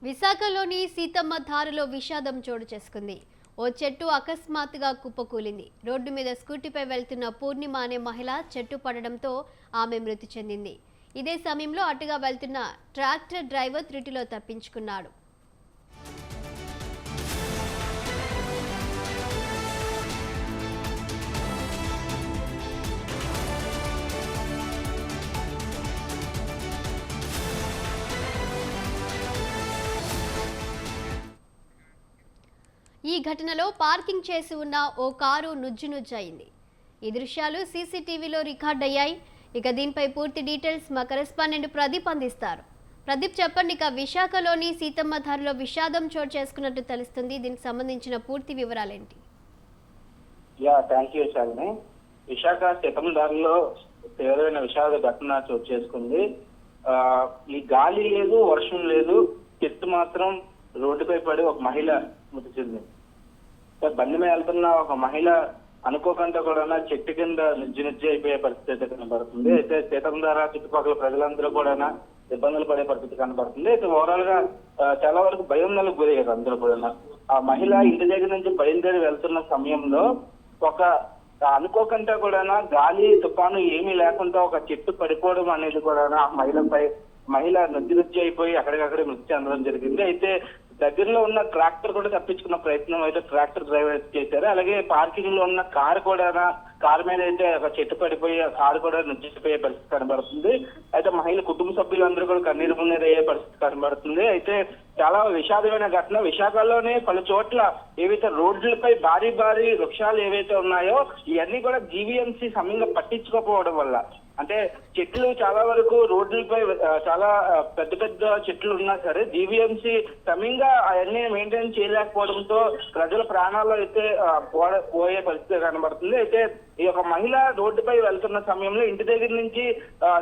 విశాఖలోని సీతమ్మ ధారలో విషాదం చోటు చేసుకుంది. ఓ చెట్టు అకస్మాత్తుగా కుప్పకూలింది. రోడ్డు మీద స్కూటీపై వెళ్తున్న పూర్ణిమ అనే మహిళ చెట్టు పడడంతో ఆమె మృతి చెందింది. ఇదే సమయంలో అటుగా వెళ్తున్న ట్రాక్టర్ డ్రైవర్ త్రుటిలో తప్పించుకున్నాడు. ఈ ఘటనలో పార్కింగ్ చేసి ఉన్న ఓ కారు నుజ్జునుజ్జయింది. ఈ దృశ్యాలు సీసీటీవీలో రికార్డయ్యాయి. ఇక దీనిపై పూర్తి డీటెయిల్స్ మా కరెస్పాండెంట్ ప్రదీప్ అందిస్తారు. ప్రదీప్, చెప్పండి. ఇక విశాఖలోని సీతమ్మ ధారలో విషాదం చోటు చేసుకున్నట్టు తెలుస్తుంది. దీనికి సంబంధించిన పూర్తి వివరాలేంటి? Thank you Shalini. విశాఖ సీతమ్మ ధారలో తీవ్రమైన విషాద ఘటన చోటు చేసుకుంది. ఈ గాలి లేదు, వర్షం లేదు, చెట్టు మాత్రం రోడ్డుపై పడి ఒక మహిళ మృతి చెందింది. బండి మీద వెళ్తున్న ఒక మహిళ అనుకోకుండా కూడా చెట్టు కింద నిజ్జు అయిపోయే పరిస్థితి కనబడుతుంది. అయితే సీతమ్మ ధార చుట్టుపక్కల ప్రజలందరూ కూడా ఇబ్బందులు పడే పరిస్థితి కనబడుతుంది. అయితే ఓవరాల్ గా చాలా వరకు భయోందనలకు గురయ్యారు అందరూ కూడా. ఆ మహిళ ఇంటి దగ్గర నుంచి బయలుదేరి వెళ్తున్న సమయంలో ఒక అనుకోకుండా కూడా గాలి తుఫాను ఏమీ లేకుండా ఒక చెట్టు పడిపోవడం అనేది కూడా ఆ మహిళ నొచ్చి అయిపోయి అక్కడికక్కడే మృతి చెందడం జరిగింది. అయితే దగ్గరలో ఉన్న ట్రాక్టర్ కూడా తప్పించుకున్న ప్రయత్నం అయితే ట్రాక్టర్ డ్రైవర్ చేశారు. అలాగే పార్కింగ్ లో ఉన్న కారు మీద అయితే ఒక చెట్టు పడిపోయి ఆ కారు కూడా నొచ్చిపోయే పరిస్థితి కనబడుతుంది. అయితే మహిళ కుటుంబ సభ్యులందరూ కూడా కన్నీరు మున్నీరు అయ్యే పరిస్థితి కనబడుతుంది. అయితే చాలా విషాదమైన ఘటన. విశాఖలోనే పలు చోట్ల ఏవైతే రోడ్లపై భారీ వృక్షాలు ఏవైతే ఉన్నాయో ఇవన్నీ కూడా జీవీఎంసీ సమయంగా పట్టించుకోకపోవడం వల్ల, అంటే చెట్లు చాలా వరకు రోడ్లపై చాలా పెద్ద చెట్లు ఉన్నా సరే జీవీఎంసీ సమయంగా అవన్నీ మెయింటైన్ చేయలేకపోవడంతో ప్రజల ప్రాణాలు అయితే పోయే పరిస్థితి కనబడుతుంది. అయితే ఈ యొక్క మహిళ రోడ్డుపై వెళ్తున్న సమయంలో ఇంటి దగ్గర నుంచి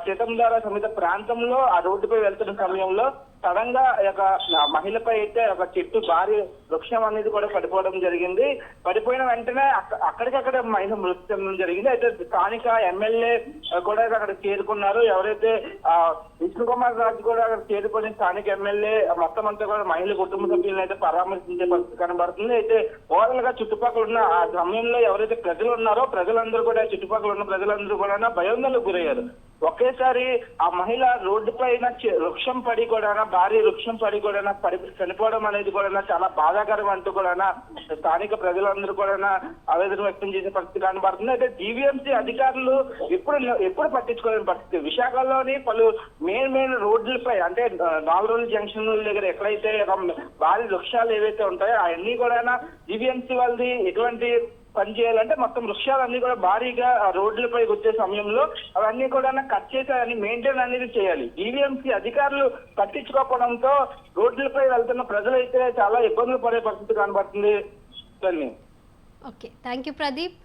సీతమ్మ ధార సమేత ప్రాంతంలో ఆ రోడ్డుపై వెళ్తున్న సమయంలో సడన్ గా ఒక మహిళపై అయితే ఒక చెట్టు భారీ వృక్షం అనేది కూడా పడిపోవడం జరిగింది. పడిపోయిన వెంటనే అక్కడికక్కడ మహిళ మృతి చెందడం జరిగింది. అయితే స్థానిక ఎమ్మెల్యే కూడా అక్కడ చేరుకున్నారు. ఎవరైతే విష్ణు కుమార్ రాజు కూడా అక్కడ చేరుకుని స్థానిక ఎమ్మెల్యే మొత్తం అంతా కూడా మహిళ కుటుంబ సభ్యులను అయితే పరామర్శించే పరిస్థితి కనబడుతుంది. అయితే ఓవరాల్ గా చుట్టుపక్కల ఉన్న ఆ సమయంలో ఎవరైతే ప్రజలు ఉన్నారో ప్రజలందరూ కూడా చుట్టుపక్కల ఉన్న ప్రజలందరూ కూడా భయోందనలకు గురయ్యారు. ఒకేసారి ఆ మహిళ రోడ్డు పైన వృక్షం పడి కూడా భారీ వృక్షం పడి కూడా చనిపోవడం అనేది కూడా చాలా బాధాకరం అంటూ కూడా స్థానిక ప్రజలందరూ కూడా ఆవేదన వ్యక్తం చేసే పరిస్థితి కనబడుతుంది. అయితే జీవీఎంసీ అధికారులు ఎప్పుడు పట్టించుకోలేని పరిస్థితి. విశాఖలోని పలు మెయిన్ రోడ్లపై, అంటే 4 రోజుల జంక్షన్ దగ్గర ఎక్కడైతే భారీ వృక్షాలు ఏవైతే ఉంటాయో అవన్నీ కూడా జీవీఎంసీ వాళ్ళది ఎటువంటి పని చేయాలంటే మొత్తం వృక్షాలన్నీ కూడా భారీగా రోడ్లపై వచ్చే సమయంలో అవన్నీ కూడా కట్ చేసి అవన్నీ మెయింటైన్ అనేది చేయాలి. జీవీఎంసీ అధికారులు పట్టించుకోకపోవడంతో రోడ్లపై వెళ్తున్న ప్రజలైతే చాలా ఇబ్బందులు పడే పరిస్థితి కనబడుతుంది. Okay, thank you Pradeep.